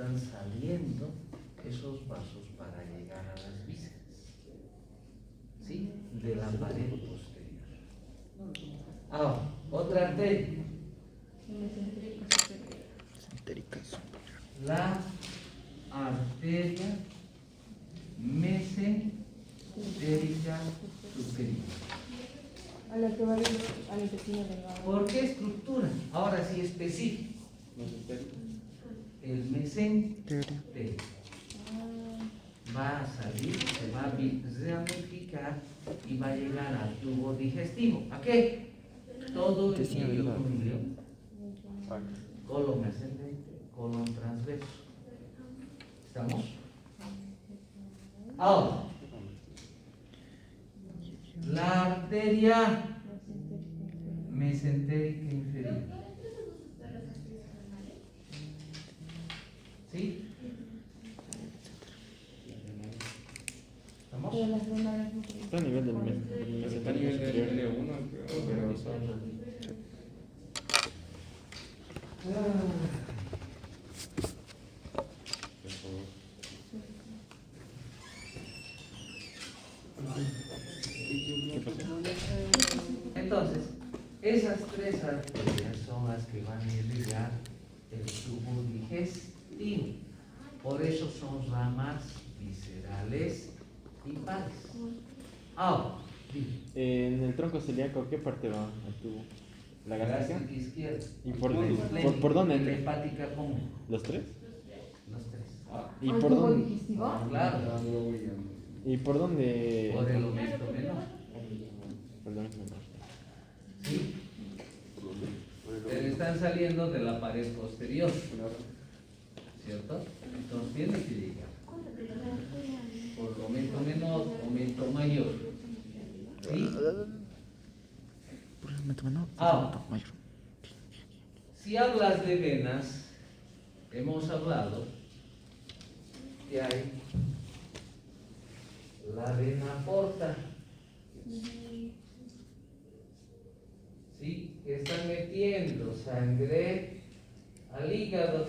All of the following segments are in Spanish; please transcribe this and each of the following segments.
están saliendo esos vasos para llegar a las vísceras, ¿sí? De la pared posterior. Ahora, otra arteria. La arteria mesentérica superior. A la que va al intestino delgado. ¿Por qué estructura? Ahora sí específico. El mesentérico va a salir, se va a ramificar y va a llegar al tubo digestivo. ¿A qué? Todo el iliocronio, colon ascendente, colon transverso. ¿Estamos? Ahora, la arteria mesentérica inferior. ¿Sí? ¿Estamos? Está a nivel del mes. Está a nivel del L1, pero Entonces, esas tres arterias son las que van a irrigar el tubo digestivo. Por eso son ramas viscerales y pares. Ahora, En el tronco celíaco, ¿qué parte va al tubo? ¿La gástrica? gástrica izquierda. ¿Y por dónde La entra? hepática común. ¿Los tres? Los tres. ¿Y ¿Al por tubo dónde? digestivo? Claro. ¿Y por dónde? Por el omento menor. Perdón, ¿Sí? Pero están saliendo de la pared posterior. ¿Cierto? Entonces tiene que llegar. Por el omento menor, omento mayor. ¿Sí? Por el momento menor, Ah. mayor. Si hablas de venas, hemos hablado que hay la vena porta, ¿sí? Que están metiendo sangre al hígado.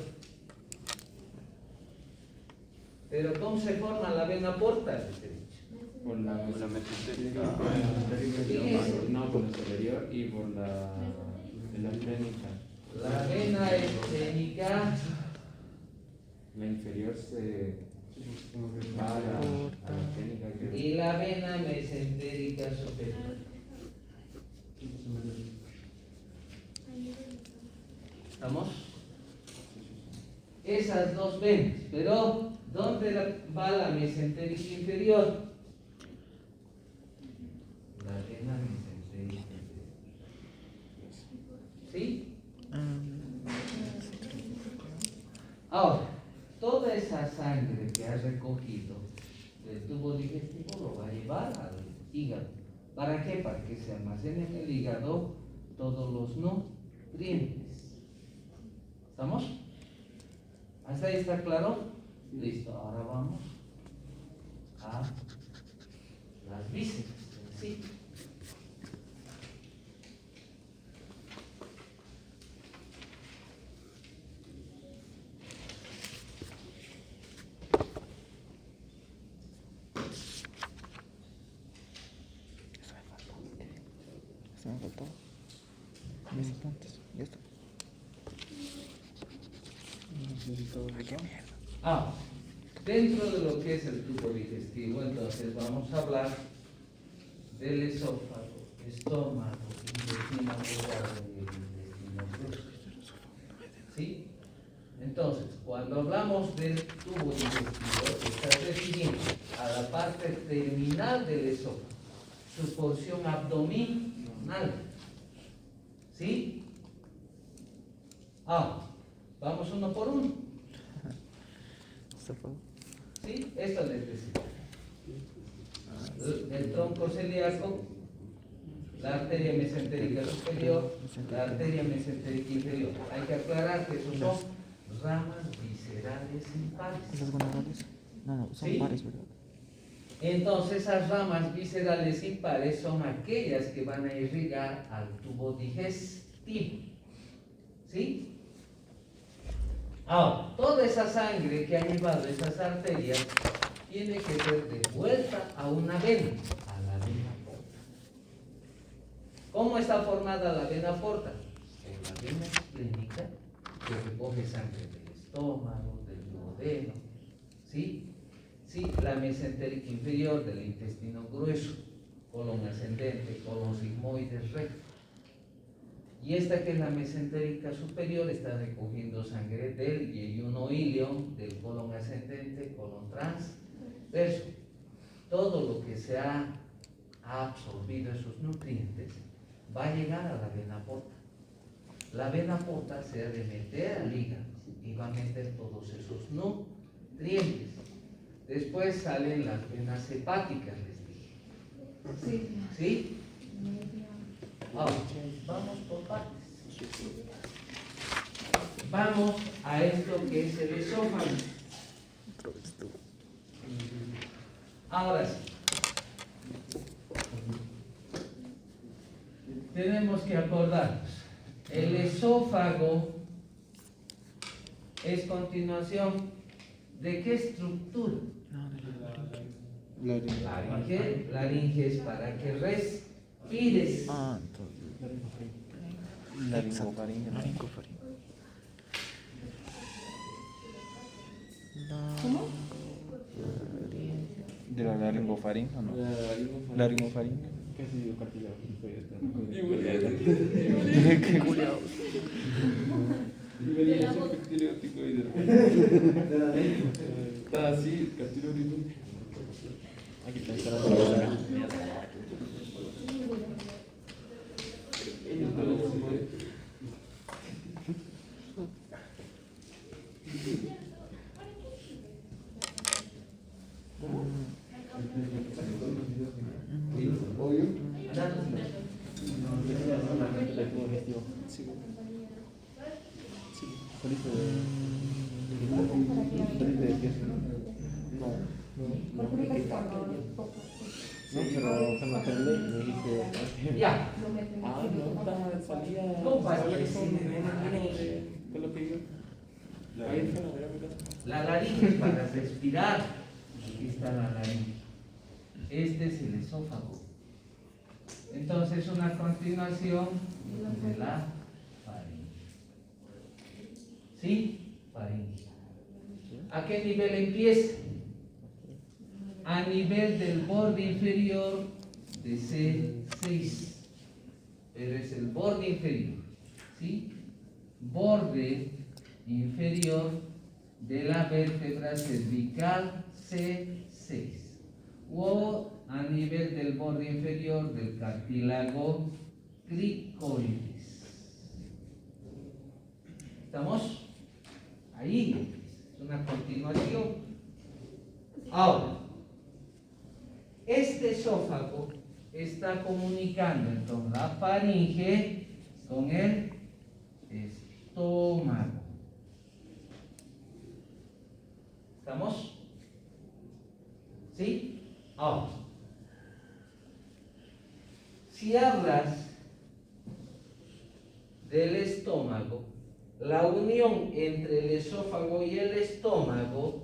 Pero ¿cómo se forma la vena porta? Les he dicho. por la mesentérica, no, por la superior y por la esclénica. La vena esclénica, La inferior se va a la esclénica y la vena mesentérica superior. ¿Estamos? Esas dos venas, pero ¿dónde va la mesentérica inferior? La vena mesentérica inferior. ¿Sí? Ahora, toda esa sangre que has recogido del tubo digestivo lo va a llevar al hígado. ¿Para qué? Para que se almacenen en el hígado todos los nutrientes. ¿Estamos? ¿Hasta ahí está claro? Listo, ahora vamos a las vísceras. ¿Sí? Se me faltó. Mis implantes. Ya está. Dentro de lo que es el tubo digestivo, entonces vamos a hablar del esófago, estómago, intestino delgado y el intestino grueso. ¿Sí? Entonces, cuando hablamos del tubo digestivo, se está refiriendo a la parte terminal del esófago, su porción abdominal. ¿Sí? Vamos uno por uno. ¿Sí? Esto necesita. El tronco celíaco, la arteria mesentérica superior, la arteria mesentérica inferior. Hay que aclarar que esos son ramas viscerales impares. ¿Esas gonadales? No, son ¿Sí? pares, ¿verdad? Entonces esas ramas viscerales impares son aquellas que van a irrigar al tubo digestivo. ¿Sí? Ahora, toda esa sangre que ha llevado esas arterias tiene que ser devuelta a una vena, a la vena porta. ¿Cómo está formada la vena porta? Por la vena esplénica, que recoge sangre del estómago, del duodeno, ¿sí? Sí, la mesentérica inferior del intestino grueso, colon ascendente, colon sigmoide, recto. Y esta que es la mesentérica superior está recogiendo sangre del yeyuno ilion, del colon ascendente, colon transverso. Todo lo que se ha absorbido esos nutrientes va a llegar a la vena porta. La vena porta se ha de meter al hígado y va a meter todos esos nutrientes. Después salen las venas hepáticas, les dije. Sí. ¿Sí? Ahora, vamos por partes. Vamos a esto que es el esófago. Ahora sí. Tenemos que acordarnos. El esófago es continuación de qué estructura. Laringe es para que respires. ¿Cómo? ¿De la laringofaringe o no? Laringofaringe. Casi digo cartílago. Qué culiao. Está así, cartílago. Aquí está instalado. Ya. Ah, no, está salía. No, para salía que con sí me una den mano de lo que yo. Ahí está, mira, mira. La laringe es para respirar. Aquí está la laringe. Este es el esófago. Entonces, una continuación de la faringe. ¿Sí? Faringe. ¿A qué nivel empieza? A nivel del borde inferior de C6. Pero es el borde inferior. ¿Sí? Borde inferior de la vértebra cervical C6 o a nivel del borde inferior del cartílago cricoides. ¿Estamos? Ahí es una continuación. Ahora, este esófago está comunicando entonces la faringe con el estómago. ¿Estamos? ¿Sí? Ahora, si hablas del estómago, la unión entre el esófago y el estómago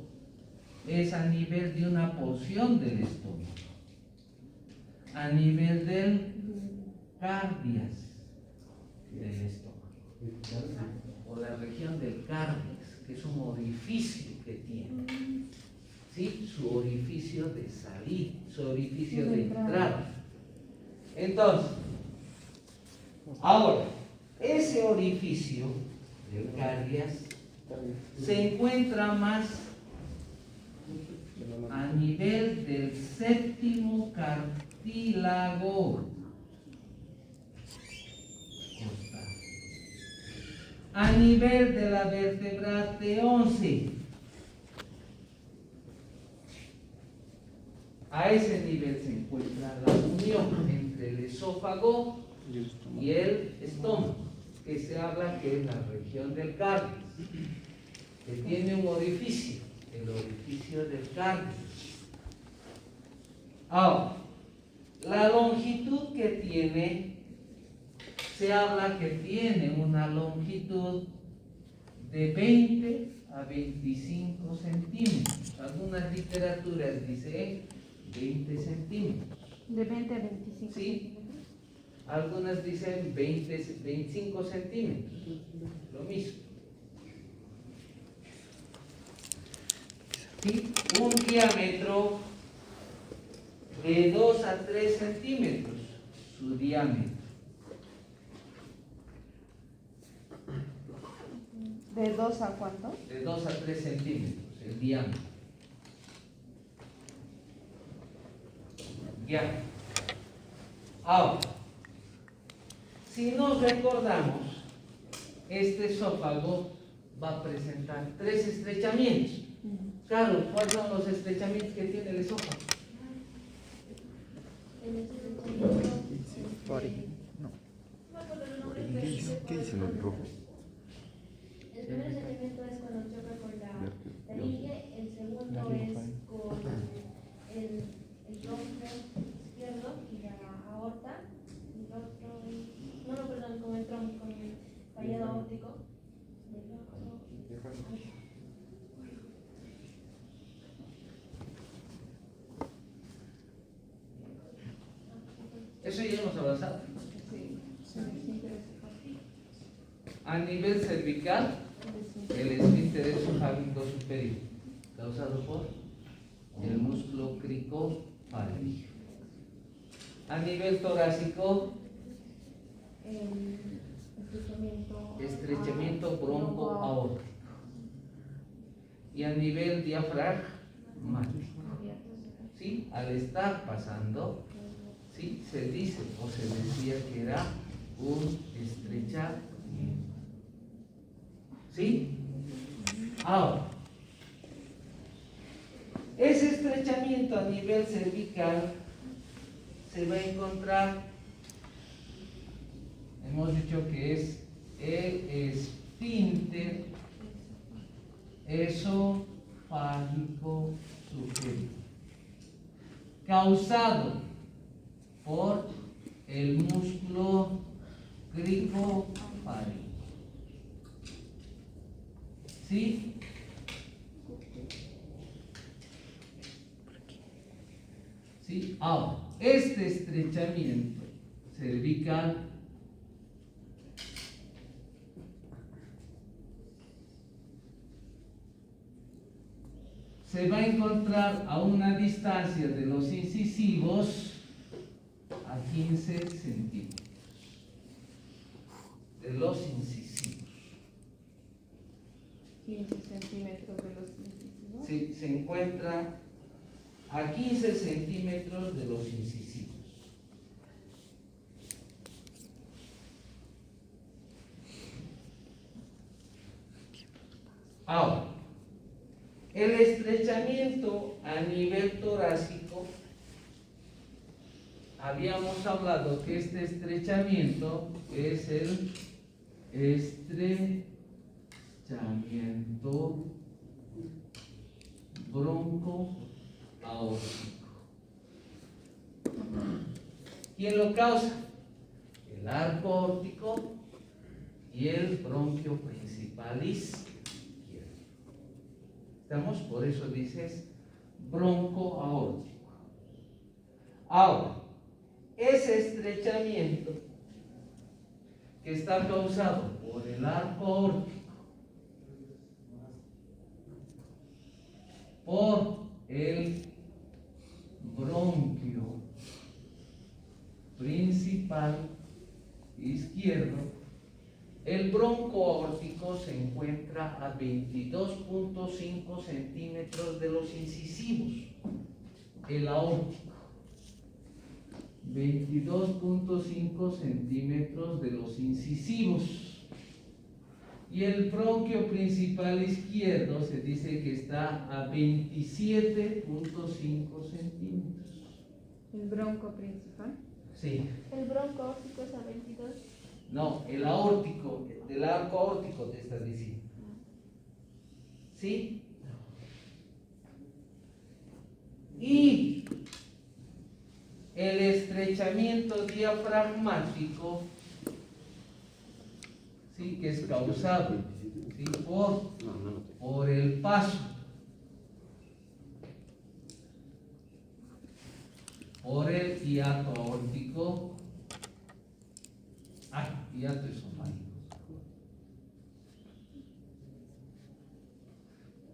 es a nivel de una porción del estómago, a nivel del cardias del estómago, o la región del cardias, que es un orificio que tiene, ¿sí? Su orificio de salir, su orificio de entrada. Entonces, ahora, ese orificio del cardias se encuentra más a nivel del séptimo cartílago costal, a nivel de la vértebra T11. A ese nivel se encuentra la unión entre el esófago y el estómago, que se habla que es la región del cardias, que tiene un orificio, el orificio del cardias. Ahora, la longitud que tiene, se habla que tiene una longitud de 20 a 25 centímetros. Algunas literaturas dicen 20 centímetros. De 20 a 25 Sí. centímetros. Algunas dicen 25 centímetros. Lo mismo. ¿Sí? Un diámetro de 2 a 3 centímetros. Su diámetro. ¿De 2 a cuánto? De 2 a 3 centímetros. El diámetro. Ya. Ahora, si nos recordamos, este esófago va a presentar 3 estrechamientos. Claro, ¿cuáles son los estrechamientos que tiene el esófago? ¿Qué dice en el rojo? El primer estrechamiento es cuando choca con la laringe, el segundo es con el tronco izquierdo y la aorta, y el otro, perdón, con el tronco, con el fallado aórtico. Eso ya hemos avanzado. Sí, sí, A nivel cervical, el esfínter esofágico superior, causado por el músculo cricofaríngeo. A nivel torácico, El estrechamiento broncoaórtico. Y a nivel diafragmático, ¿sí? Al estar pasando, ¿sí? Se dice o se decía que era un estrechamiento. ¿Sí? Ahora, ese estrechamiento a nivel cervical se va a encontrar, hemos dicho que es el esfínter esofágico superior, causado por el músculo cricofaríngeo. ¿Sí? ¿Sí? Ahora, este estrechamiento cervical se va a encontrar a una distancia de los incisivos a 15 centímetros. De los incisivos. 15 centímetros de los incisivos. Sí, se encuentra a 15 centímetros de los incisivos. Ahora, el estrechamiento a nivel torácico, habíamos hablado que este estrechamiento es el estrechamiento broncoaórtico. ¿Quién lo causa? El arco aórtico y el bronquio principalis izquierdo. ¿Estamos? Por eso dices broncoaórtico. Ahora, ese estrechamiento que está causado por el arco aórtico, por el bronquio principal izquierdo, el bronco aórtico se encuentra a 22.5 centímetros de los incisivos. El aórtico, 22.5 centímetros de los incisivos. Y el bronquio principal izquierdo se dice que está a 27.5 centímetros. ¿El bronco principal? Sí. El bronco aórtico es a 22. No, el aórtico, del arco aórtico te está diciendo. ¿Sí? Y el estrechamiento diafragmático, ¿sí? Que es causado ¿sí? No, Por el paso, por el hiato aórtico, hiato esofágico.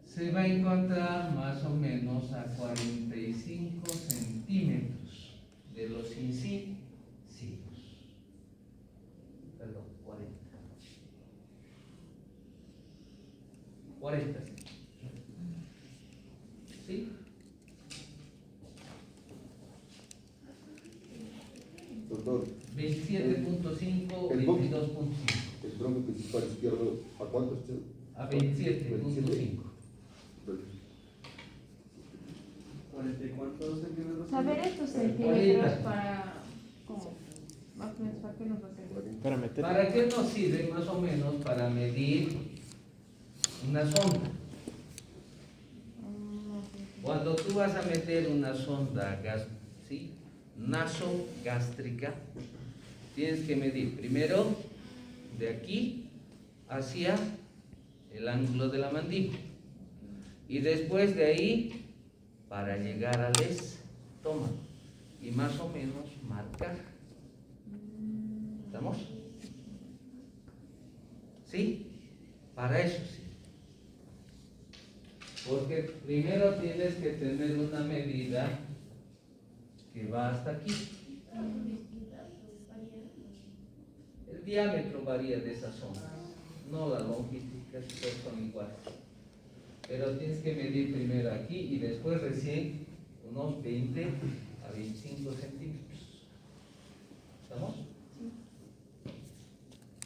Se va a encontrar más o menos a 45 centímetros de los incisivos. Perdón, 40. 40. ¿Sí? Doctor, 27.5, el 22.5. el tronco principal izquierdo, ¿a cuánto está? A 27.5. 40 y cuántos centímetros. Saber estos centímetros para, como, más o menos, ¿para qué nos va a servir? Para meter. ¿Para qué nos sirve más o menos? Para medir una sonda. Cuando tú vas a meter una sonda ¿sí? nasogástrica, tienes que medir primero de aquí hacia el ángulo de la mandíbula y después de ahí para llegar al estómago y más o menos marcar. ¿Estamos? ¿Sí? Para eso sí. Porque primero tienes que tener una medida que va hasta aquí. El diámetro varía de esa zona, no la longitud, casi todos son iguales. Pero tienes que medir primero aquí y después recién unos 20 a 25 centímetros. ¿Estamos?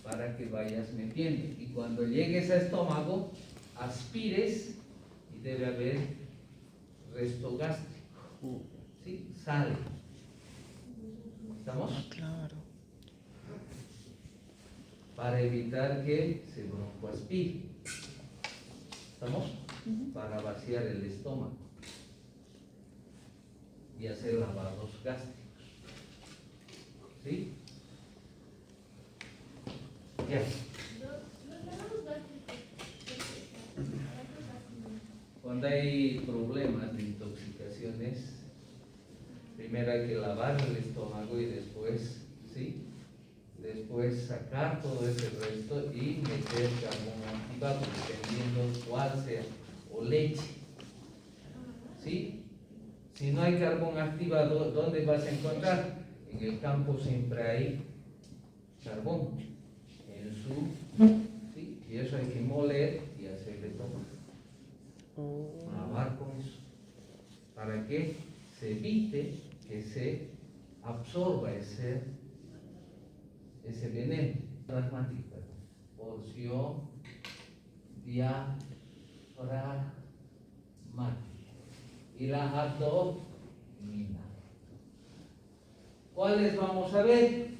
Para que vayas metiendo. Y cuando llegues a estómago, aspires y debe haber resto gástrico. ¿Sí? Sale. ¿Estamos? Claro. Para evitar que se broncoaspire. ¿Estamos? Para vaciar el estómago y hacer lavados gástricos. ¿Sí? Ya. Cuando hay problemas de intoxicaciones, primero hay que lavar el estómago y después, ¿sí? Después sacar todo ese resto y meter carbón activado, dependiendo cuál sea, o leche. ¿Sí? Si no hay carbón activado, ¿dónde vas a encontrar? En el campo siempre hay carbón, en su, ¿sí? Y eso hay que moler y hacerle tomar. Lavar con eso, para que se evite que se absorba ese veneno plasmático, porción diafragmática y la abdominal. ¿Cuáles vamos a ver?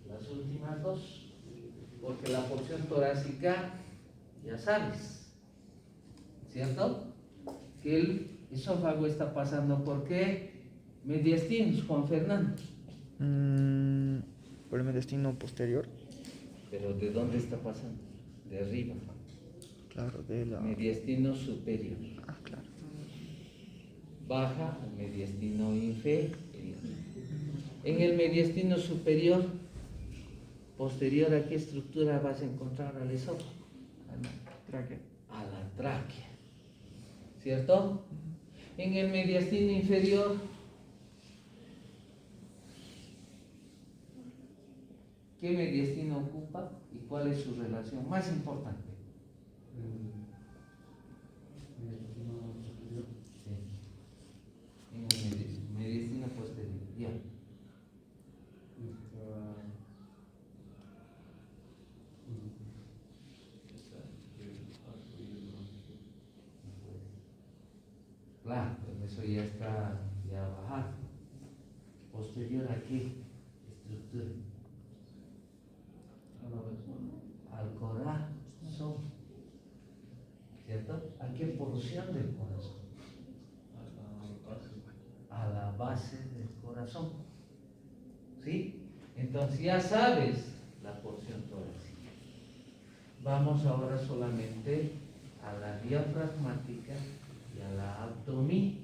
Las últimas dos, porque la porción torácica ya sabes, ¿cierto? Que el esófago está pasando por qué mediastinos, Juan Fernando. Por el mediastino posterior. Pero ¿de dónde está pasando? De arriba. Claro, de la. Mediastino superior. Ah, claro. Baja al mediastino inferior. En el mediastino superior, posterior, ¿a qué estructura vas a encontrar al esófago? Tráquea. A la tráquea. ¿Cierto? En el mediastino inferior, ¿qué mediastino ocupa y cuál es su relación más importante? Sí. En el mediastino posterior. Ya. Claro, eso ya está ya bajado. Posterior a qué estructura? Al corazón, ¿cierto? ¿A qué porción del corazón? A la base del corazón, ¿sí? Entonces ya sabes la porción torácica. vamos ahora solamente a la diafragmática y a la abdomen.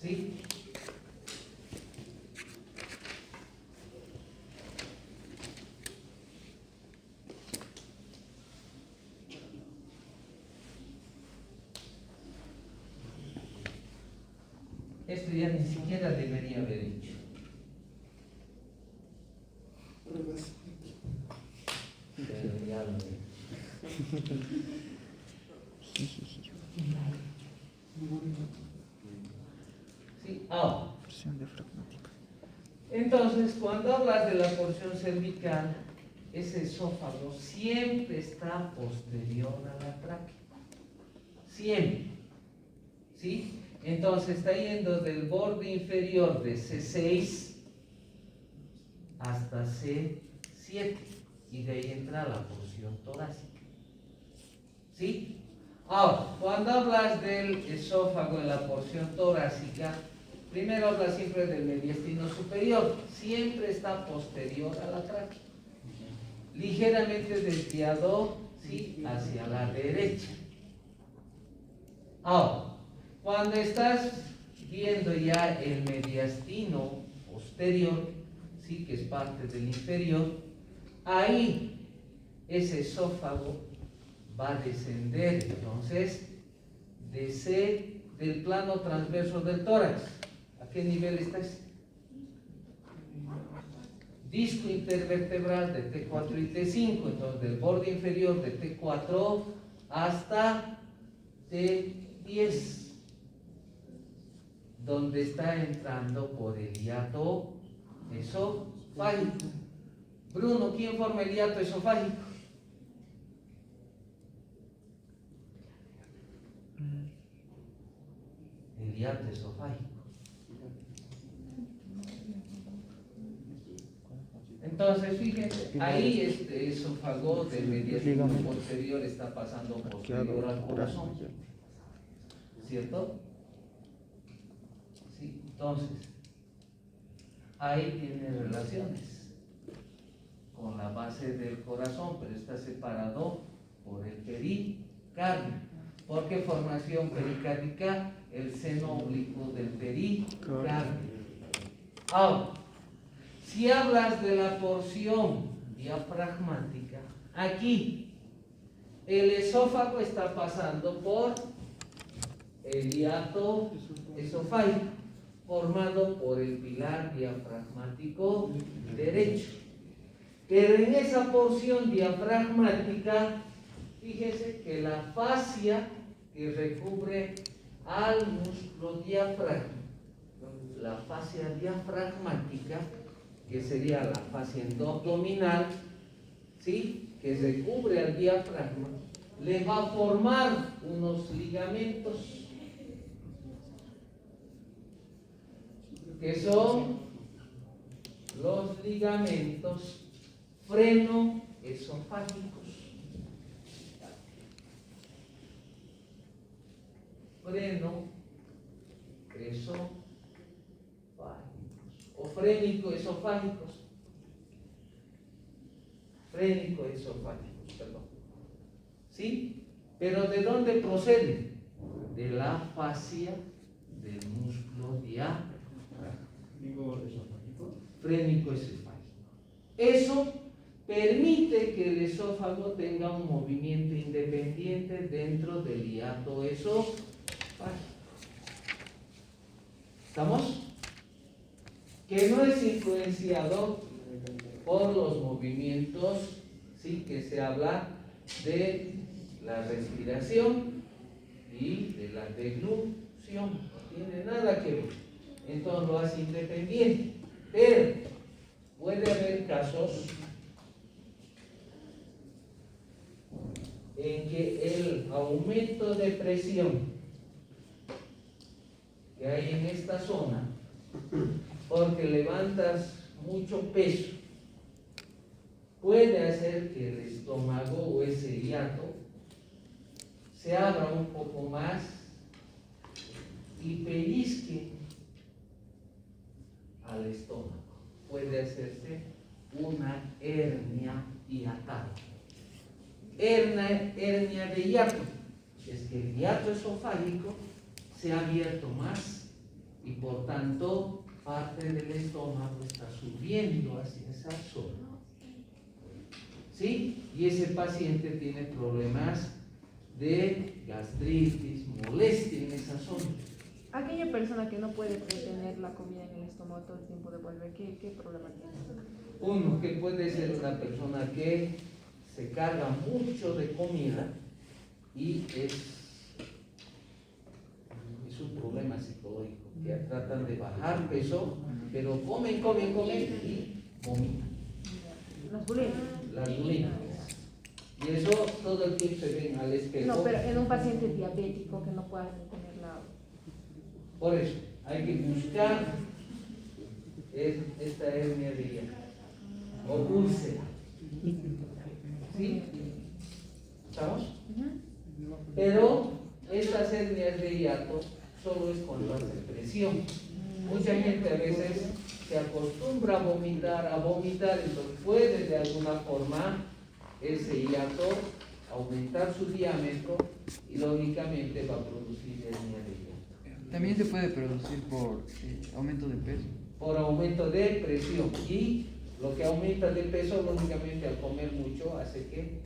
¿Sí? Esto ya ni siquiera debería haber dicho. Pero ya lo he. Sí, ahora. Porción diafragmática. Entonces, cuando hablas de la porción cervical, ese esófago siempre está posterior a la tráquea. Siempre. ¿Sí? Entonces está yendo del borde inferior de C6 hasta C7 y de ahí entra la porción torácica. ¿Sí? Ahora, cuando hablas del esófago en la porción torácica, primero hablas siempre del mediastino superior, siempre está posterior a la tráquea, ligeramente desviado, ¿sí?, hacia la derecha. Ahora, cuando estás viendo ya el mediastino posterior, sí, que es parte del inferior, ahí ese esófago va a descender entonces del plano transverso del tórax. ¿A qué nivel estás? Disco intervertebral de T4 y T5, entonces del borde inferior de T4 hasta T10, donde está entrando por el hiato esofágico. Bruno, ¿quién forma el hiato esofágico? El hiato esofágico. Entonces, fíjense, ahí este esófago del mediastino posterior está pasando posterior al corazón, ¿cierto? Sí, entonces, ahí tiene relaciones con la base del corazón, pero está separado por el pericardio. ¿Por qué formación pericárdica? El seno oblicuo del pericardio. Ahora, si hablas de la porción diafragmática, aquí el esófago está pasando por el hiato esofágico, formado por el pilar diafragmático derecho. Pero en esa porción diafragmática, fíjese que la fascia que recubre al músculo diafragma, la fascia diafragmática, que sería la fascia endoabdominal, ¿sí?, que recubre al diafragma, le va a formar unos ligamentos que son los ligamentos frenoesofágicos. Frenoesofágicos o frénico-esofágicos. Frénico-esofágicos, perdón. ¿Sí? Pero ¿de dónde procede? De la fascia del músculo diafragmático. Frénico-esofágico. Eso permite que el esófago tenga un movimiento independiente dentro del hiato esofágico. ¿Estamos? Que no es influenciado por los movimientos, sí, que se habla de la respiración y de la deglución. No tiene nada que ver. Entonces lo hace independiente. Pero puede haber casos en que el aumento de presión que hay en esta zona, porque levantas mucho peso, puede hacer que el estómago o ese hiato se abra un poco más y pellizque al estómago. Puede hacerse una hernia hiatal. hernia de hiato. Es que el hiato esofágico se ha abierto más y por tanto parte del estómago está subiendo hacia esa zona. ¿Sí? Y ese paciente tiene problemas de gastritis, molestia en esa zona. Aquella persona que no puede retener la comida en el estómago todo el tiempo devuelve, ¿qué problema tiene? Uno que puede ser una persona que se carga mucho de comida y es un problema psicológico, que tratan de bajar peso, pero comen y vomitan. Las bulimias. Las bulimias. Y eso todo el tiempo se ven al espejo. No, pero en un paciente diabético que no pueda tener la... Por eso, hay que buscar esta hernia de hiato o úlcera. ¿Sí? ¿Estamos? Pero estas hernias de hiato solo es cuando hace presión. Mucha gente a veces se acostumbra a vomitar, entonces puede de alguna forma ese hiato aumentar su diámetro y lógicamente va a producir hernia de hiato. También se puede producir por aumento de peso. Por aumento de presión, y lo que aumenta de peso lógicamente al comer mucho hace que,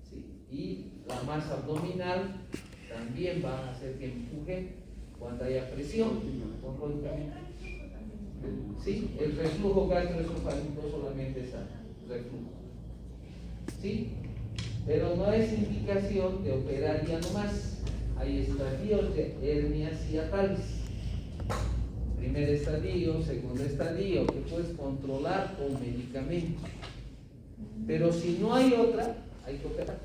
sí, y la masa abdominal también va a hacer que empuje cuando haya presión, lógicamente. Sí, el reflujo gastroesofágico solamente es reflujo. ¿Sí? Pero no es indicación de operar ya nomás. Hay estadios de hernias hiatales. Primer estadio, segundo estadio, que puedes controlar con medicamentos. Pero si no hay otra, hay que operar.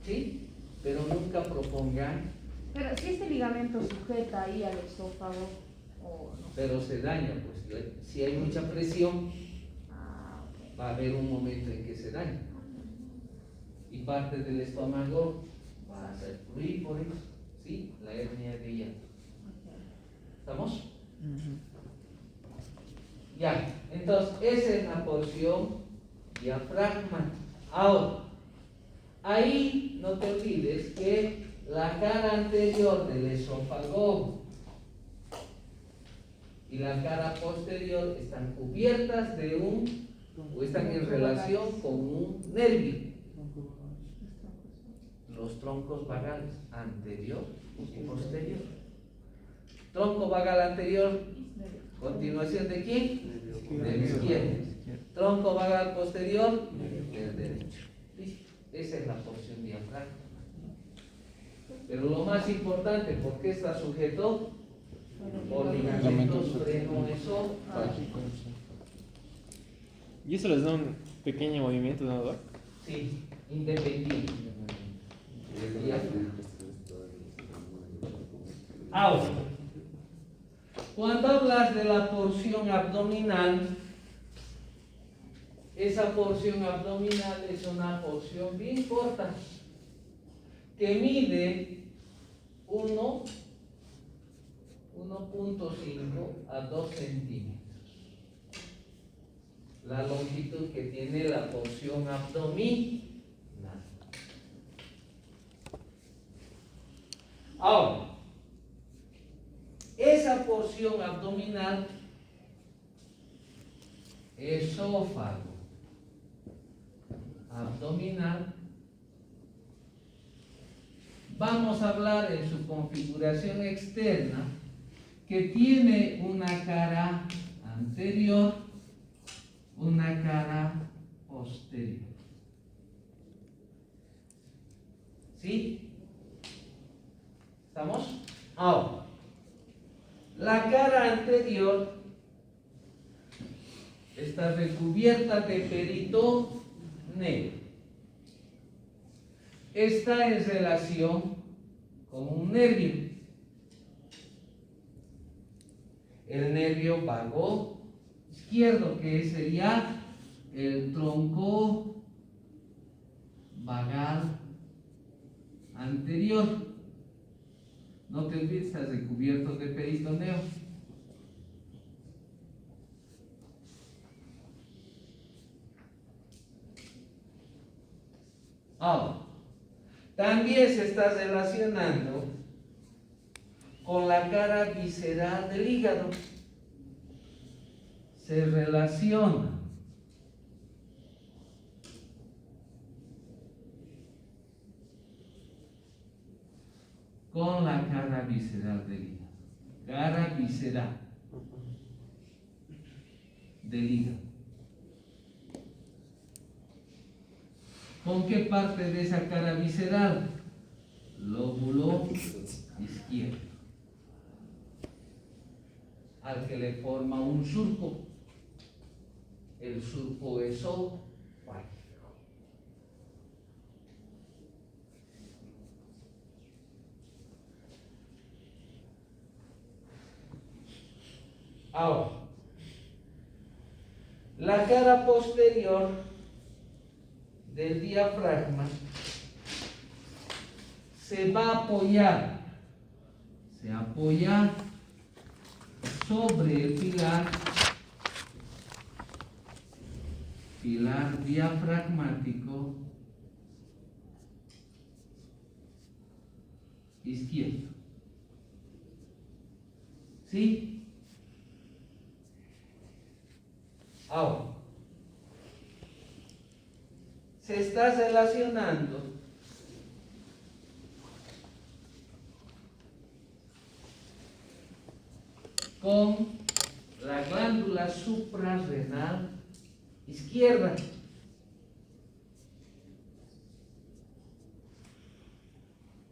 ¿Sí? Pero nunca propongan. Pero si este ligamento sujeta ahí al esófago, o no. Pero se daña, pues. Si hay mucha presión, Ok. va a haber un momento en que se daña. Y parte del estómago va a hacer fluir por eso. ¿Sí? La hernia de hiato. ¿Estamos? Ya, entonces esa es la porción diafragma. Ahora, ahí no te olvides que la cara anterior del esófago y la cara posterior están cubiertas de o están en relación con un nervio. Los troncos vagales anterior y posterior. Tronco vagal anterior, continuación de quién? Del izquierdo. Tronco vagal posterior, del derecho. ¿Listo? Esa es la porción diafragma. Pero lo más importante, ¿por qué está sujeto? Por ligamentos frenoesofágicos. ¿Y eso les da un pequeño movimiento, no, Doc? Sí, independiente. El diafragma. Ahora, cuando hablas de la porción abdominal, esa porción abdominal es una porción bien corta que mide 1.5 a 2 centímetros. La longitud que tiene la porción abdominal. Ahora, esa porción abdominal, esófago, abdominal, vamos a hablar en su configuración externa que tiene una cara anterior, una cara posterior. ¿Sí? ¿Estamos? Ahora, la cara anterior está recubierta de peritoneo. Está en relación con un nervio. El nervio vago izquierdo, que sería el tronco vagal anterior. No te olvides, está recubierto de peritoneo. Ahora, también se está relacionando con la cara visceral del hígado. Se relaciona con la cara visceral del hígado. Cara visceral del hígado. ¿Con qué parte de esa cara visceral? Lóbulo izquierdo, al que le forma un surco. El surco esofágico. Ahora, la cara posterior del diafragma se va a apoyar, se apoya sobre el pilar diafragmático izquierdo. ¿Sí? Ahora, se está relacionando con la glándula suprarrenal izquierda.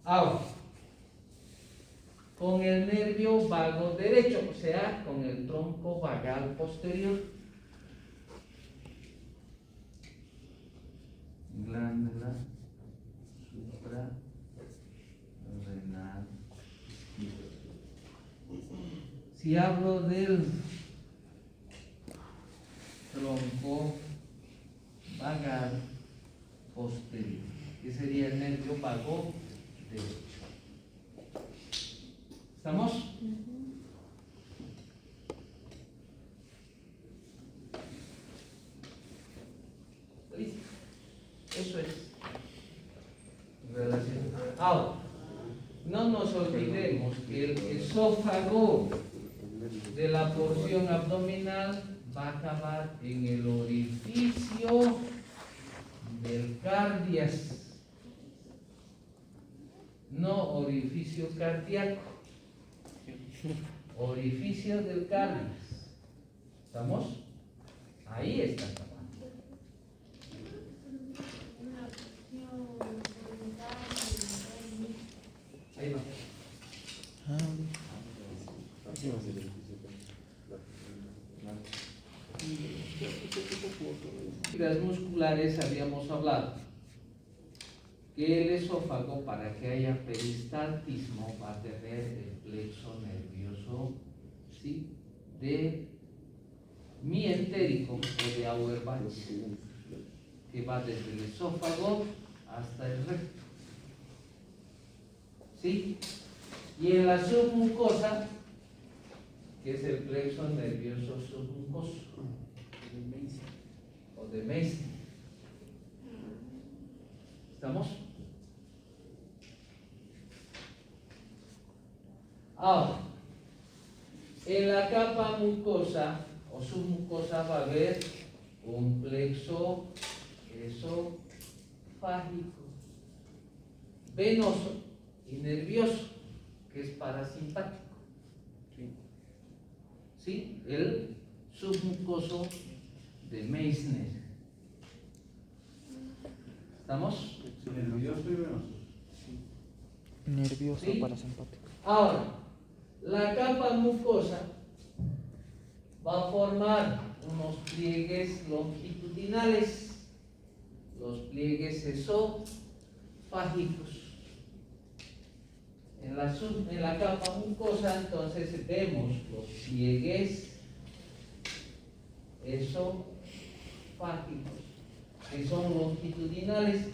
Ahora, con el nervio vago derecho, o sea, con el tronco vagal posterior. Glándula suprarrenal izquierda. Si hablo del tronco vagal posterior, que sería el nervio vago derecho. ¿Estamos? ¿Listo? Eso es relación. Ahora, no nos olvidemos que el esófago de la porción abdominal va a acabar en el orificio del cardias, no orificio cardíaco, orificio del cardias. ¿Estamos? Ahí está acabando. Ahí va. Las musculares habíamos hablado que el esófago, para que haya peristaltismo, va a tener el plexo nervioso, ¿sí?, de mientérico o de Auerbach, que va desde el esófago hasta el recto, ¿sí? Y en la submucosa, que es el plexo nervioso submucoso o de Meissner. ¿Estamos? Ahora, en la capa mucosa o submucosa va a haber un plexo esofágico, venoso y nervioso, que es parasimpático. ¿Sí? El submucoso de Meissner. ¿Estamos? Nervioso y venoso. Nervioso, ¿Sí? parasimpático. Ahora, la capa mucosa va a formar unos pliegues longitudinales, los pliegues esofágicos. En la capa mucosa, entonces, vemos los pliegues esofágicos, que son longitudinales.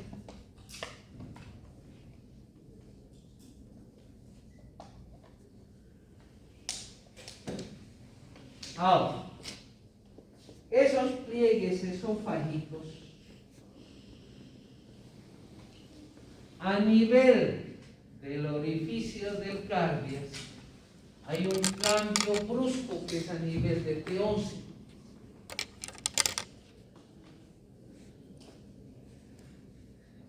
Ahora, esos pliegues esofágicos A nivel del orificio del cardias hay un cambio brusco que es a nivel de T11.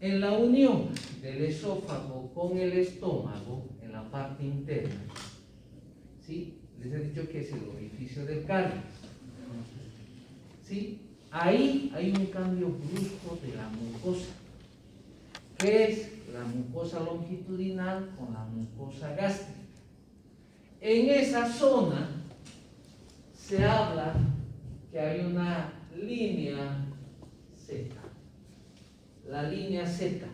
En la unión del esófago con el estómago, en la parte interna, ¿sí? Les he dicho que es el orificio del cardias, ¿sí? Ahí hay un cambio brusco de la mucosa, que es la mucosa longitudinal con la mucosa gástrica. En esa zona se habla que hay una línea Z, la línea Z,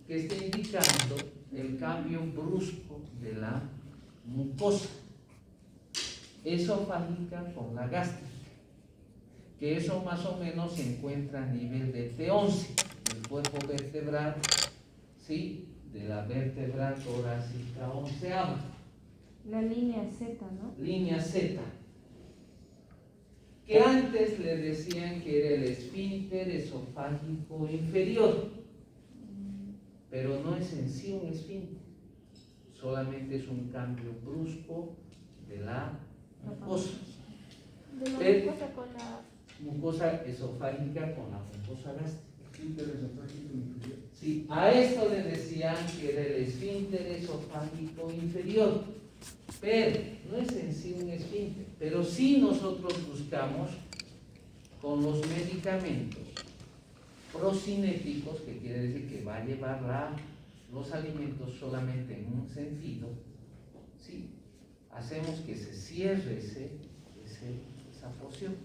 que está indicando el cambio brusco de la mucosa esofágica con la gástrica, que eso más o menos se encuentra a nivel de T11, del cuerpo vertebral, ¿sí? De la vértebra torácica onceava. La línea Z, ¿no? Línea Z, que antes le decían que era el esfínter esofágico inferior, pero no es en sí un esfínter, solamente es un cambio brusco de la mucosa. De la Pero- mucosa con la... Mucosa esofágica con la mucosa gástrica. Esfínter esofágico inferior. Sí, a esto le decían que era el esfínter esofágico inferior, pero no es en sí un esfínter, pero sí nosotros buscamos con los medicamentos procinéticos, que quiere decir que va a llevar los alimentos solamente en un sentido, ¿sí? Hacemos que se cierre esa porción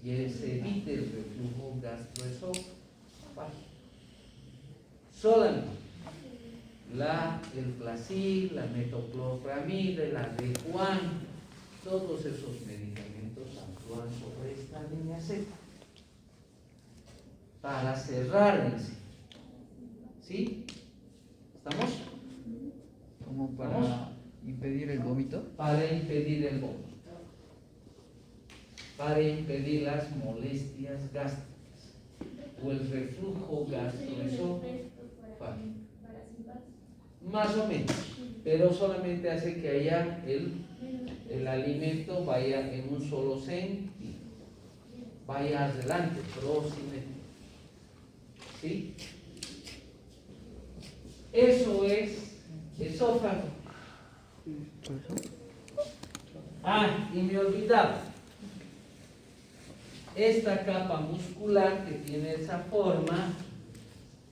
y se evite el reflujo gastroesofágico. Solamente el Placil, la metoclopramida, la Dejuan, todos esos medicamentos actúan sobre esta línea Z para cerrar en sí. ¿Sí? ¿Estamos? Como para ¿Vamos? impedir el vómito. Para impedir el vómito, para impedir las molestias gástricas o el reflujo gastroesofágico. Más o menos, pero solamente hace que haya el alimento vaya en un solo sentido, vaya adelante, procinético. ¿Sí? Eso es esófago. Ah, y me olvidaba. Esta capa muscular que tiene esa forma,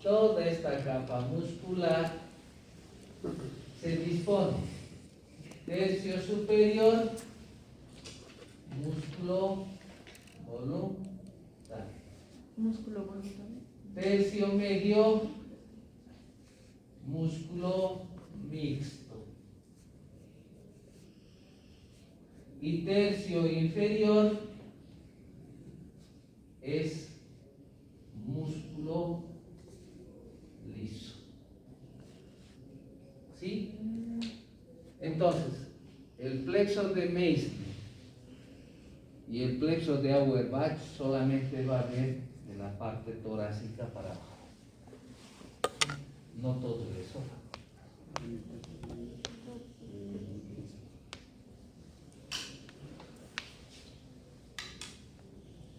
toda esta capa muscular se dispone. Tercio superior, músculo voluntario. Músculo voluntario. Tercio medio, músculo mixto. Y tercio inferior es músculo liso. ¿Sí? Entonces, el plexo de Meissner y el plexo de Auerbach solamente va a ver de la parte torácica para abajo, no todo el esófago.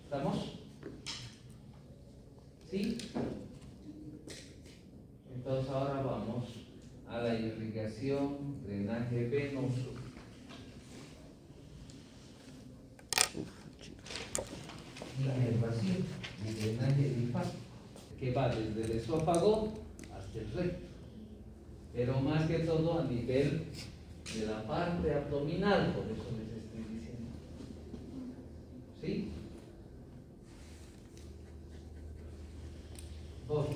¿Estamos? ¿Sí? Entonces ahora vamos a la irrigación, drenaje venoso. Inervación y drenaje linfático, que va desde el esófago hasta el recto, pero más que todo a nivel de la parte abdominal, por eso les estoy diciendo. ¿Sí? Dos.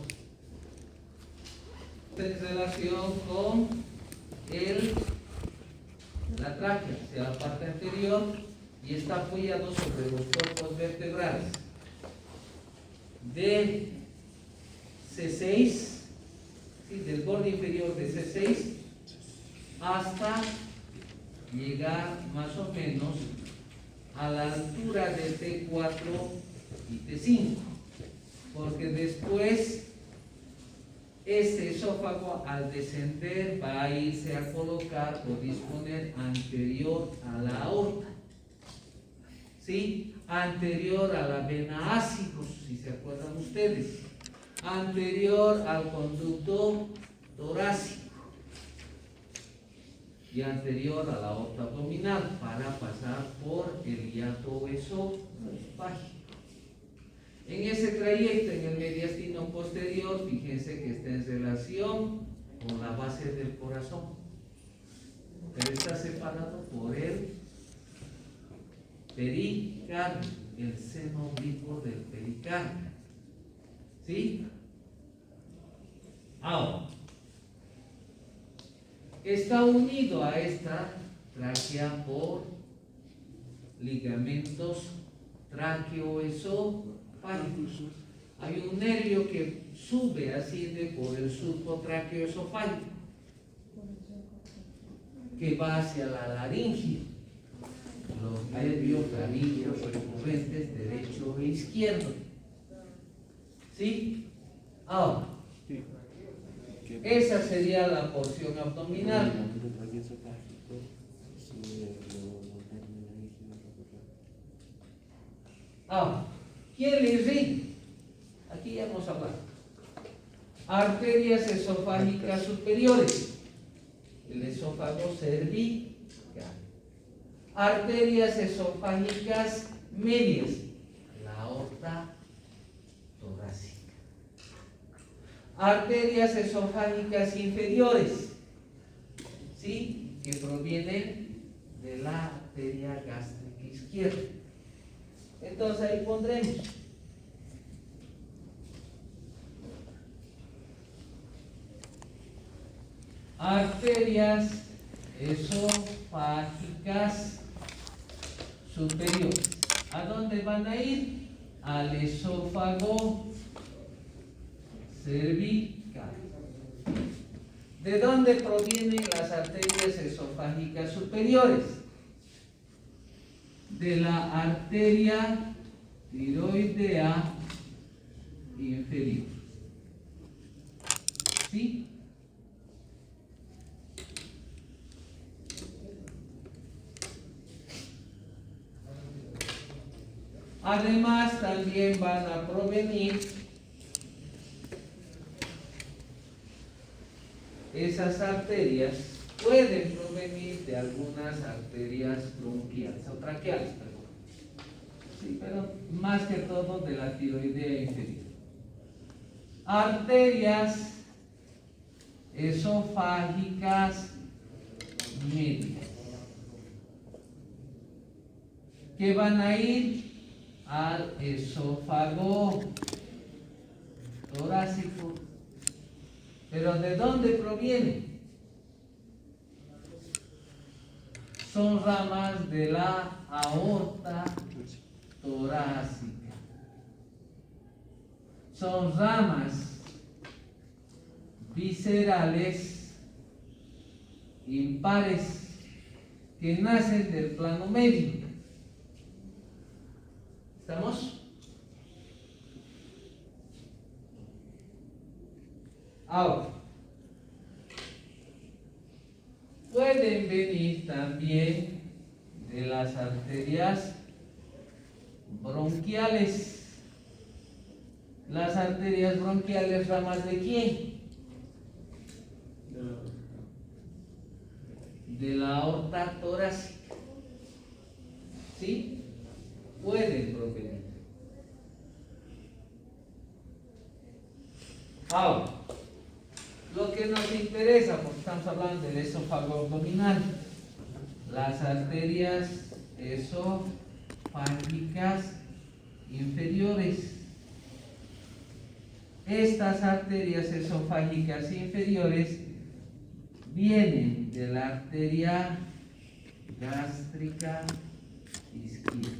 En relación con la tráquea, hacia la parte anterior, y está apoyado sobre los cuerpos vertebrales de C6, ¿sí? Del borde inferior de C6 hasta llegar más o menos a la altura de T4 y T5, porque después este esófago al descender va a irse a colocar o disponer anterior a la aorta, ¿sí? Anterior a la vena ácigos, si se acuerdan ustedes, anterior al conducto torácico y anterior a la aorta abdominal para pasar por el hiato esofágico. En ese trayecto, en el mediastino posterior, fíjense que está en relación con la base del corazón, pero está separado por el pericardio, el seno oblicuo del pericardio. ¿Sí? Ahora, está unido a esta tráquea por ligamentos tráqueo-esofágicos. Hay un nervio que sube, asciende por el surco tráqueo-esofágico, que va hacia la laringe, los nervios laringeos recurrentes derecho e izquierdo. ¿Sí? Ahora, esa sería la porción abdominal. Ahora, ¿quién le rinde? Aquí ya hemos hablado. Arterias esofágicas superiores, el esófago cervical. Arterias esofágicas medias, la aorta torácica. Arterias esofágicas inferiores, ¿sí? Que provienen de la arteria gástrica izquierda. Entonces ahí pondremos arterias esofágicas superiores. ¿A dónde van a ir? Al esófago cervical. ¿De dónde provienen las arterias esofágicas superiores? De la arteria tiroidea inferior. ¿Sí? Además, también van a provenir esas arterias, pueden provenir de algunas arterias bronquiales o traqueales, perdón. Sí, pero más que todo de la tiroidea inferior. Arterias esofágicas medias, que van a ir al esófago torácico. ¿Pero de dónde provienen? Son ramas de la aorta torácica. Son ramas viscerales impares que nacen del plano medio. ¿Estamos? Ahora, pueden venir también de las arterias bronquiales. Las arterias bronquiales, ¿ramas de quién? De la aorta torácica. ¿Sí? Pueden provenir. Ahora, lo que nos interesa, porque estamos hablando del esófago abdominal, las arterias esofágicas inferiores. Estas arterias esofágicas inferiores vienen de la arteria gástrica izquierda.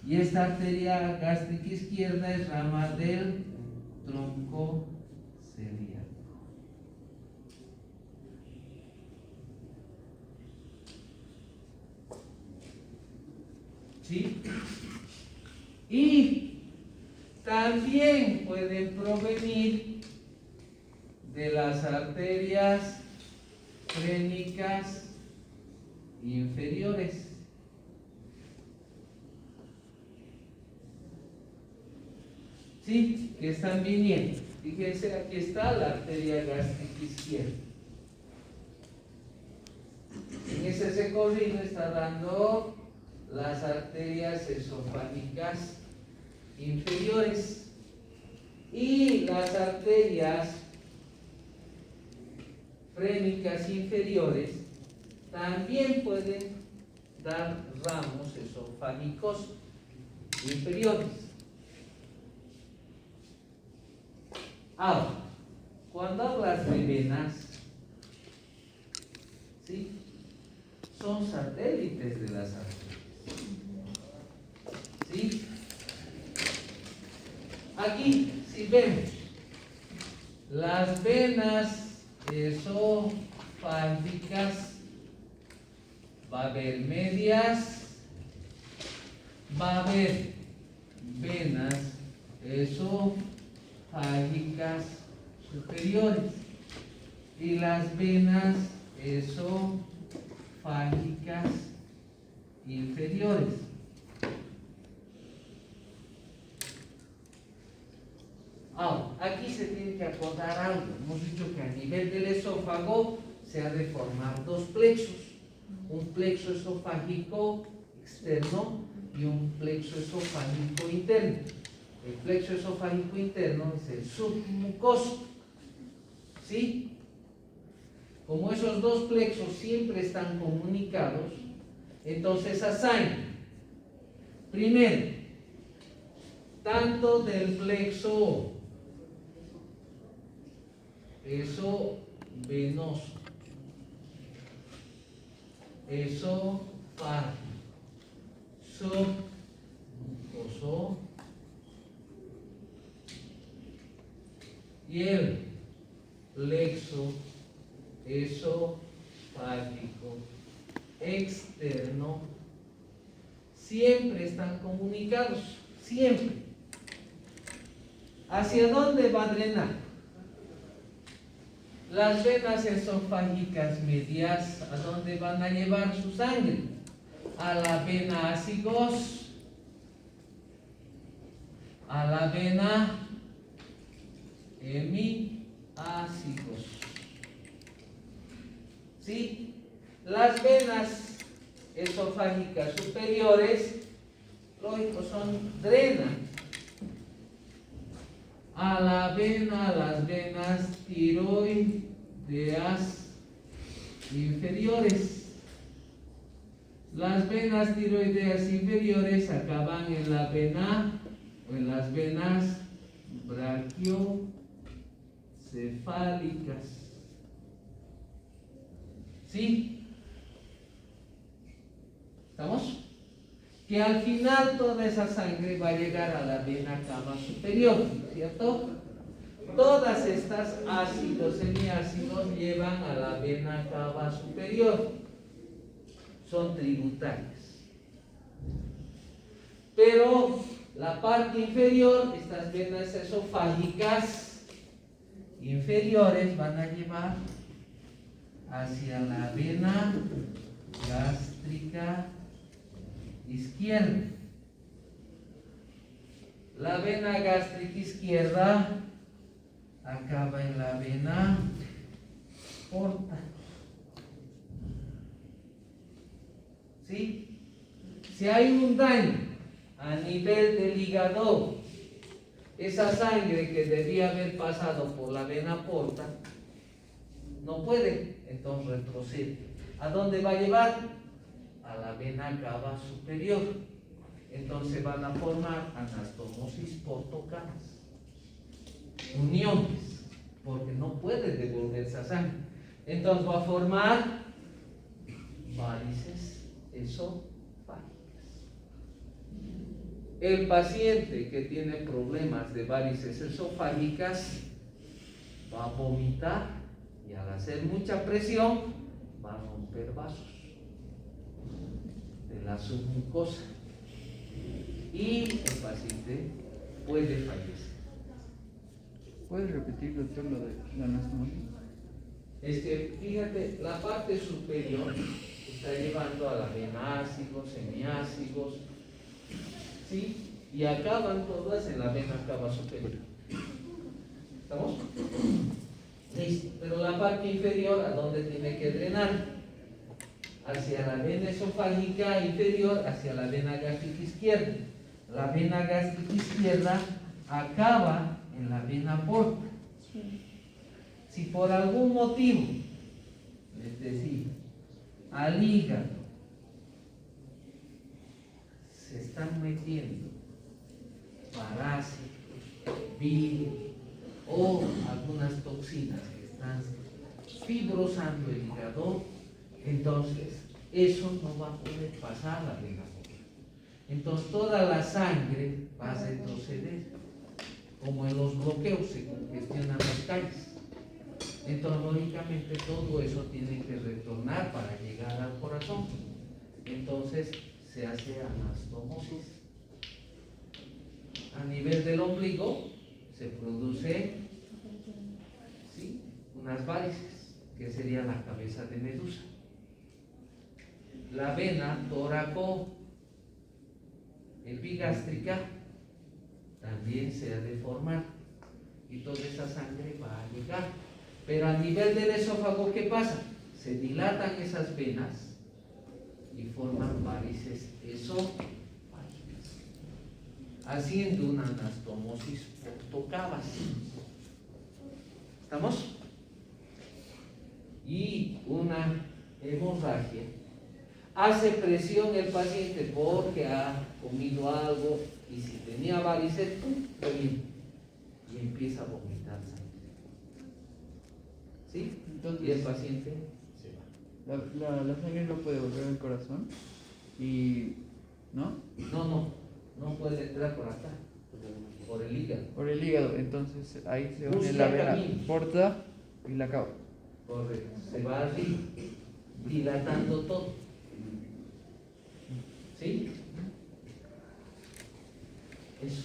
Y esta arteria gástrica izquierda es rama del tronco celíaco. ¿Sí? Y también pueden provenir de las arterias frénicas inferiores. ¿Sí? Que están viniendo. Fíjense, aquí está la arteria gástrica izquierda. En ese recorrido está dando las arterias esofágicas inferiores y las arterias frénicas inferiores también pueden dar ramos esofágicos inferiores. Ahora, cuando hablas de venas, ¿sí?, son satélites de las arterias. ¿Sí? Aquí, si vemos las venas esofágicas, va a haber medias, va a haber venas esofágicas superiores y las venas esofágicas inferiores. Ahora, aquí se tiene que acordar algo. Hemos dicho que a nivel del esófago se ha de formar dos plexos, un plexo esofágico externo y un plexo esofágico interno. El plexo esofágico interno es el submucoso, ¿sí? Como esos dos plexos siempre están comunicados, entonces a sangre, primero, tanto del plexo esovenoso, esofágico, submucoso y el plexo esofágico externo siempre están comunicados, siempre. ¿Hacia dónde va a drenar? Las venas esofágicas medias, ¿a dónde van a llevar su sangre? A la vena acigos, a la vena hemiacigos. ¿Sí? Las venas esofágicas superiores, lógico, drenan a las venas tiroideas inferiores. Las venas tiroideas inferiores acaban en la vena o en las venas brachiocefálicas. ¿Sí? ¿Estamos? Que al final toda esa sangre va a llegar a la vena cava superior, ¿cierto? Todas estas ácidos semiácidos llevan a la vena cava superior, son tributarias. Pero la parte inferior, estas venas esofágicas inferiores van a llevar hacia la vena gástrica izquierda. La vena gástrica izquierda acaba en la vena porta. ¿Sí? Si hay un daño a nivel del hígado, esa sangre que debía haber pasado por la vena porta no puede, entonces retrocede. ¿A dónde va a llevar? A la vena cava superior. Entonces van a formar anastomosis portocavas, uniones, porque no puede devolver esa sangre. Entonces va a formar varices esofágicas. El paciente que tiene problemas de varices esofágicas va a vomitar y al hacer mucha presión va a romper vasos de la submucosa y el paciente puede fallecer. ¿Puedes repetir, doctor, lo de la anastomosis? Fíjate, la parte superior está llevando a la vena ácidos, semiácidos, ¿sí? Y acaban todas en la vena cava superior. ¿Estamos? Listo. Pero la parte inferior, ¿a dónde tiene que drenar? Hacia la vena esofágica inferior, hacia la vena gástrica izquierda. La vena gástrica izquierda acaba en la vena porta. Si por algún motivo, es decir, al hígado se están metiendo parásitos, virus o algunas toxinas que están fibrosando el hígado, entonces eso no va a poder pasar a la vena porta. Entonces toda la sangre va a retroceder, como en los bloqueos se congestionan las calles. Entonces, lógicamente, todo eso tiene que retornar para llegar al corazón. Entonces, se hace anastomosis. A nivel del ombligo, se produce, ¿sí?, unas varices, que sería la cabeza de Medusa. La vena tóraco-epigástrica también se ha de formar, y toda esa sangre va a llegar. Pero a nivel del esófago, ¿qué pasa? Se dilatan esas venas y forman varices esofágicas, haciendo una anastomosis portocavas. ¿Estamos? Y una hemorragia. Hace presión el paciente porque ha comido algo y si tenía varices, revienta y empieza a vomitar sangre. ¿Sí? Entonces, Y el paciente se va. la sangre no puede volver al corazón y... ¿no? No puede entrar por acá, por el hígado. Por el hígado, entonces ahí se une Busca la vena camino. porta y la cava. Correcto. Se va arriba, dilatando todo. ¿Sí? Eso.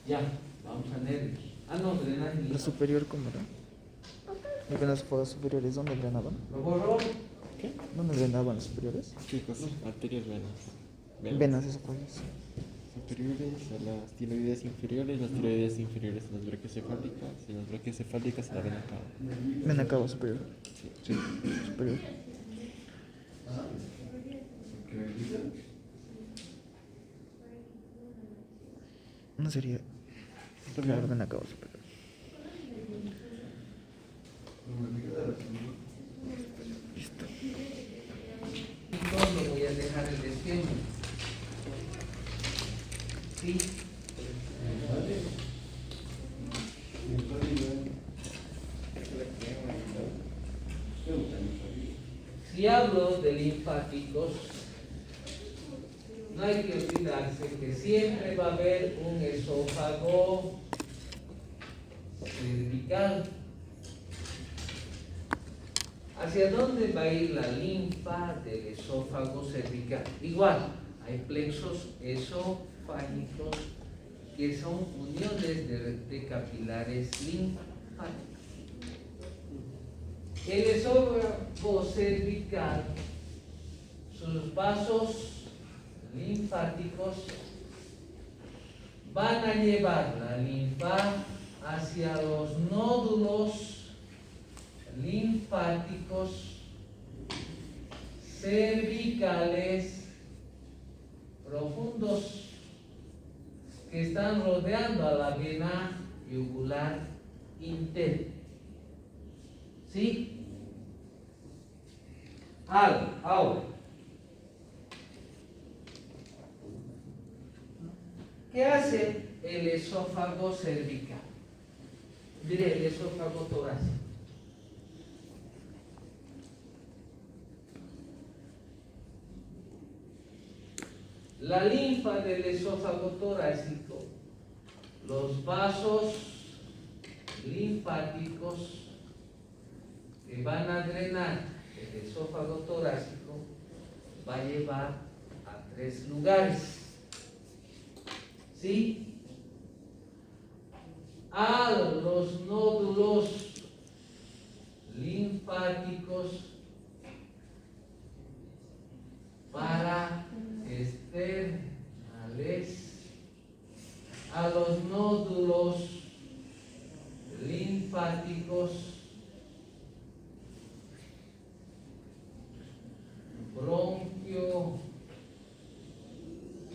Ya, vamos a nervios. No, drenaje. La superior, ¿cómo era? Las venas superiores, ¿dónde drenaban? ¿Lo borro? ¿Qué? ¿Dónde drenaban las superiores? Chicos, arterias venas. Venas esofágicas. Superiores a las tiroides inferiores, las tiroides inferiores a las brachiocefálicas y las brachiocefálicas a la vena cava. Vena cava superior. Sí, superior. No sería. Claro, vena cava superior. Listo. No le voy a dejar el esquema. ¿Sí? Si hablo de linfáticos, no hay que olvidarse que siempre va a haber un esófago cervical. ¿Hacia dónde va a ir la linfa del esófago cervical? Igual, hay plexos esofágicos que son uniones de capilares linfáticos. El esófago cervical, sus vasos linfáticos van a llevar la linfa hacia los nódulos linfáticos cervicales profundos que están rodeando a la vena yugular interna. ¿Sí? Ahora, ¿qué hace el esófago cervical? Diré, el esófago torácico. La linfa del esófago torácico, los vasos linfáticos que van a drenar el esófago torácico va a llevar a 3 lugares. ¿Sí? a los nódulos linfáticos paraesternales, a los nódulos linfáticos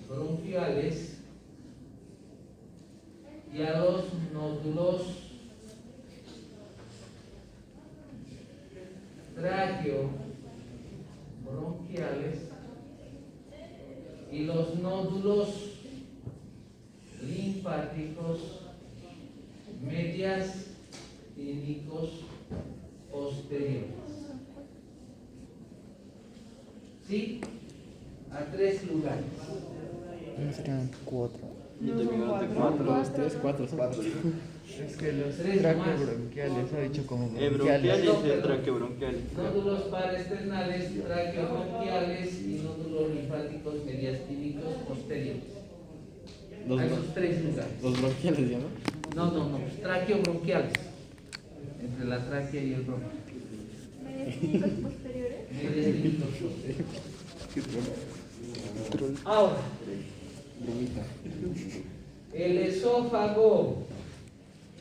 bronquiales y a los nódulos traqueobronquiales y los nódulos linfáticos mediastínicos posteriores. ¿Sí? A 3 lugares. Serían 4. No, son 4. 4, 2, 3, 4. Es que los Tres traqueobronquiales ha dicho como Bronquiales bronquiales. y traqueobronquiales. Nódulos paraesternales, traqueobronquiales y nódulos linfáticos mediastínicos posteriores. A esos 3 lugares. Los bronquiales, ¿ya no? No, traqueobronquiales. Entre la tráquea y el bronquio. ¿Mediastínicos posteriores? Mediastínicos posteriores. Ahora, Bromita. el esófago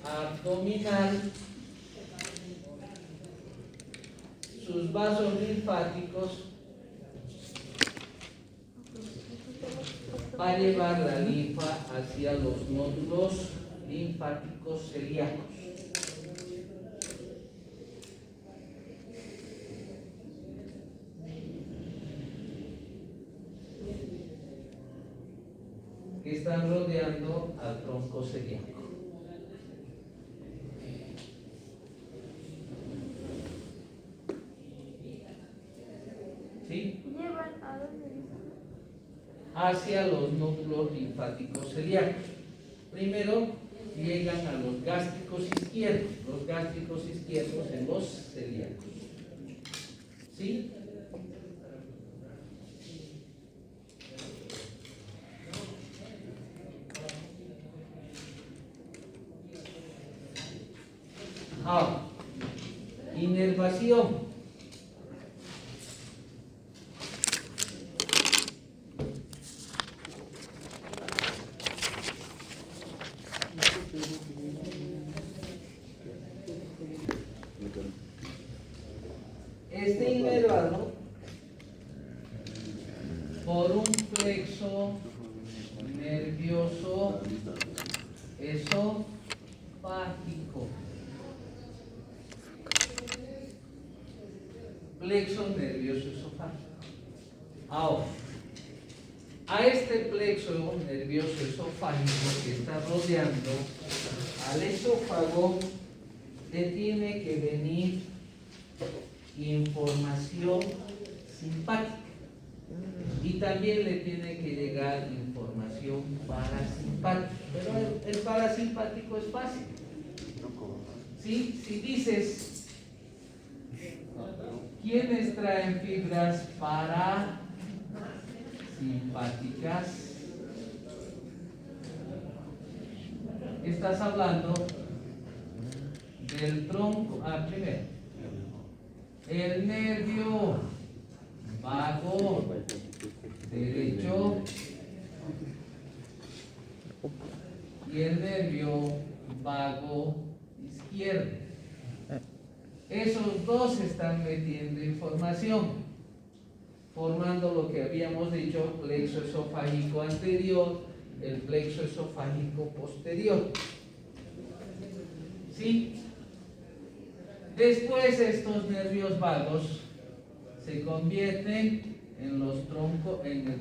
abdominal, sus vasos linfáticos para llevar la linfa hacia los nódulos linfáticos celíacos. Que están rodeando al tronco celíaco. ¿Sí? ¿Llevan a dónde dice? Hacia los nódulos linfáticos celíacos. Primero llegan a los gástricos izquierdos, en los celíacos. ¿Sí? Ahora, inervación. Está inervado por un plexo nervioso esofágico. Plexo nervioso esofágico. Ahora, a este plexo nervioso esofágico que está rodeando al esófago le tiene que venir información simpática y también le tiene que llegar información parasimpática, pero el parasimpático es fácil. ¿Sí? Si dices ¿quiénes traen fibras parasimpáticas? Estás hablando del tronco. Primero, el nervio vago derecho y el nervio vago izquierdo. Esos dos están metiendo información, formando lo que habíamos dicho, plexo esofágico anterior, el plexo esofágico posterior. ¿Sí? Después estos nervios vagos se convierten en el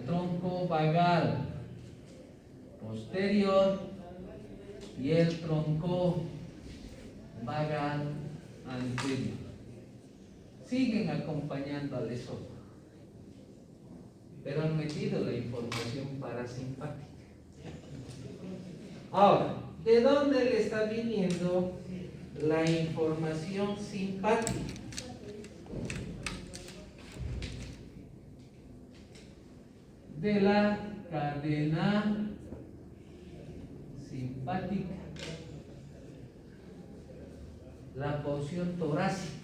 tronco vagal posterior y el tronco vagal anterior. Siguen acompañando al esófago, pero han metido la información parasimpática. Ahora, ¿de dónde le está viniendo la información simpática? De la cadena simpática. la porción torácica.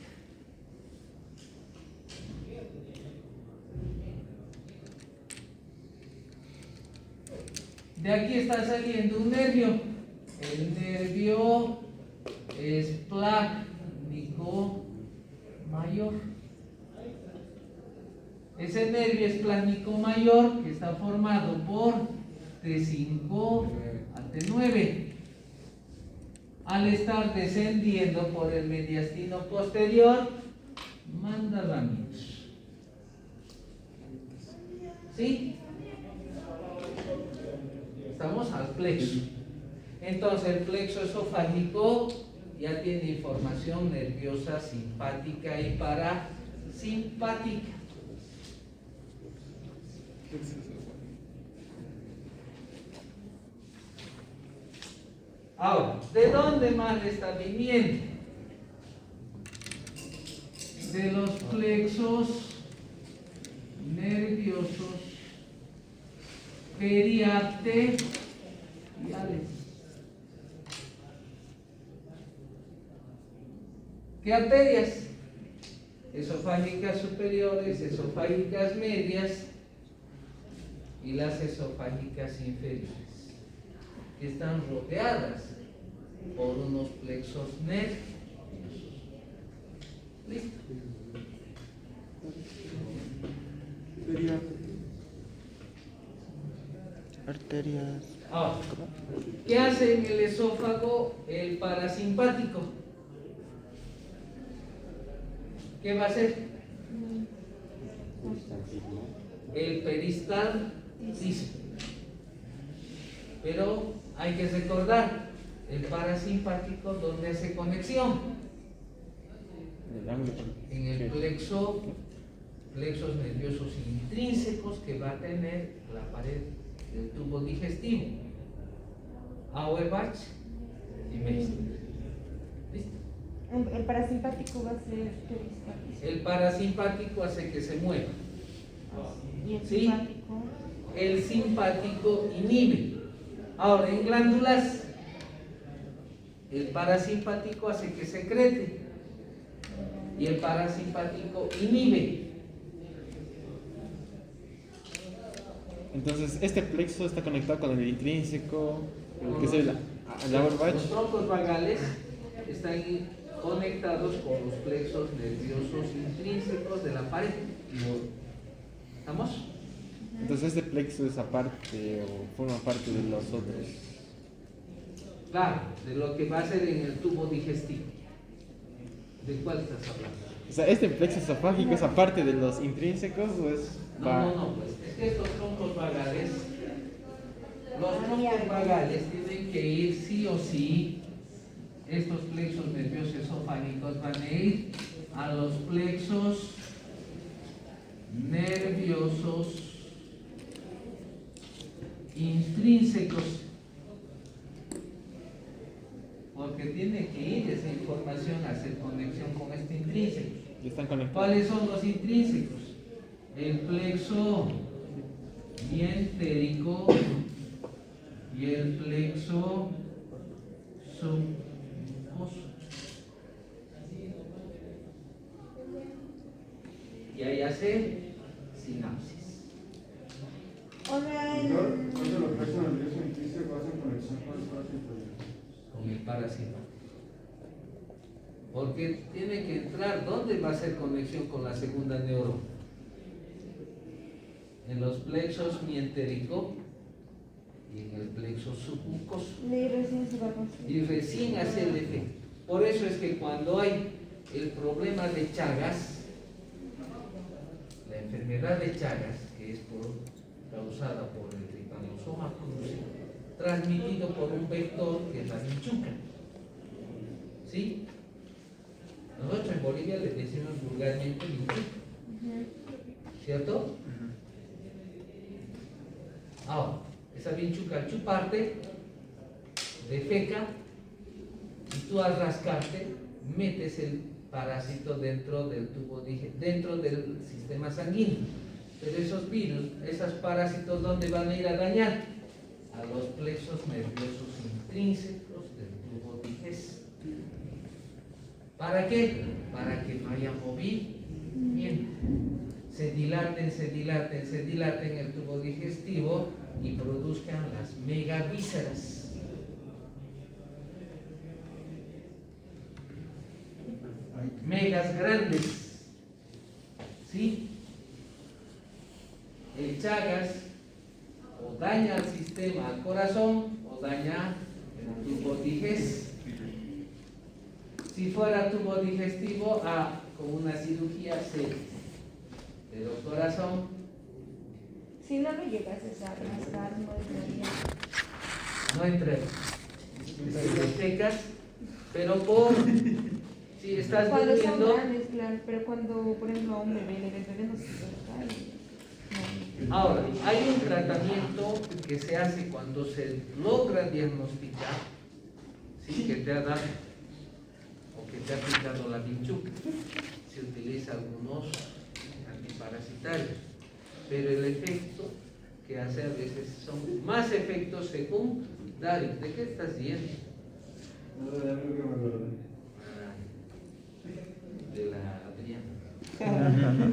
De aquí está saliendo un nervio. El nervio esplácnico mayor. Ese nervio esplácnico mayor que está formado por T5 a T9. Al estar descendiendo por el mediastino posterior, manda ramitas. ¿Sí? Estamos al plexo. Entonces el plexo esofágico ya tiene información nerviosa simpática y parasimpática. Ahora, ¿de dónde más está viniendo? De los plexos nerviosos periarteriales. ¿Qué arterias? Esofágicas superiores, esofágicas medias y las esofágicas inferiores, que están rodeadas por unos plexos nerviosos. ¿Listo? Arterias. Ahora, ¿qué hace en el esófago el parasimpático? ¿Qué va a hacer? El peristaltismo. Pero hay que recordar, el parasimpático, ¿dónde hace conexión? En el plexos nerviosos intrínsecos que va a tener la pared del tubo digestivo. Auerbach y Meissner. ¿Listo? El parasimpático va a ser peristaltis. El parasimpático hace que se mueva. Y el ¿Sí? simpático. El simpático inhibe. Ahora, en glándulas, el parasimpático hace que secrete y el parasimpático inhibe. Entonces, este plexo está conectado con el intrínseco, Con que es el Auerbach. Los troncos vagales están conectados con los plexos nerviosos intrínsecos de la pared. ¿Estamos? Entonces, este plexo es aparte o forma parte de los otros. Claro, de lo que va a ser en el tubo digestivo. ¿De cuál estás hablando? O sea, este plexo esofágico es aparte de los intrínsecos o es. No, pues es que estos troncos vagales, los troncos vagales tienen que ir sí o sí, estos plexos nerviosos esofágicos van a ir a los plexos nerviosos intrínsecos, porque tiene que ir esa información a hacer conexión con este intrínseco. Y están conectados. ¿Cuáles son los intrínsecos? El plexo mientérico y el plexo submucoso. Y ahí hace sinapsis. Hola, Entonces los plexos nerviosos intrínsecos hacen conexión con el parasimpático. Con el parasimpático. Porque tiene que entrar, ¿dónde va a hacer conexión con la segunda neurona? En los plexos mientérico y en el plexo submucoso. y recién se va a construir. Y recién hace el efecto. Por eso es que cuando hay el problema de Chagas, la enfermedad de Chagas, que es causada por el Trypanosoma cruzi, transmitido por un vector que es la vinchuca. ¿Sí? Nosotros en Bolivia le decimos vulgarmente vinchuca. ¿Cierto? Ahora, esa vinchuca al chuparte defeca y tú al rascarte metes el parásito dentro del tubo, dentro del sistema sanguíneo. Pero esos virus, esos parásitos, ¿dónde van a ir a dañar? A los plexos nerviosos intrínsecos del tubo digestivo. ¿Para qué? Para que no haya movimiento. Se dilaten el tubo digestivo y produzcan las megavísceras. Megas grandes. ¿Sí? El Chagas o daña al sistema, al corazón, o daña el tubo digestivo. Si fuera tubo digestivo, con una cirugía seria. Pero corazón, Si no lo llegases a rascar, no entraría. no entra. Te pecas, pero si estás Cuando son durmiendo. grandes, claro, pero cuando, por ejemplo, a un bebé, el bebé no se puede rascar. Ahora, hay un tratamiento que se hace cuando se logra diagnosticar, ¿sí? Que te ha dado o que te ha aplicado la bichuca. Se utiliza algunos antiparasitarios, pero el efecto que hace a veces son más efectos secundarios. ¿De qué estás yendo? No, de algo que me acordé. De la Adriana.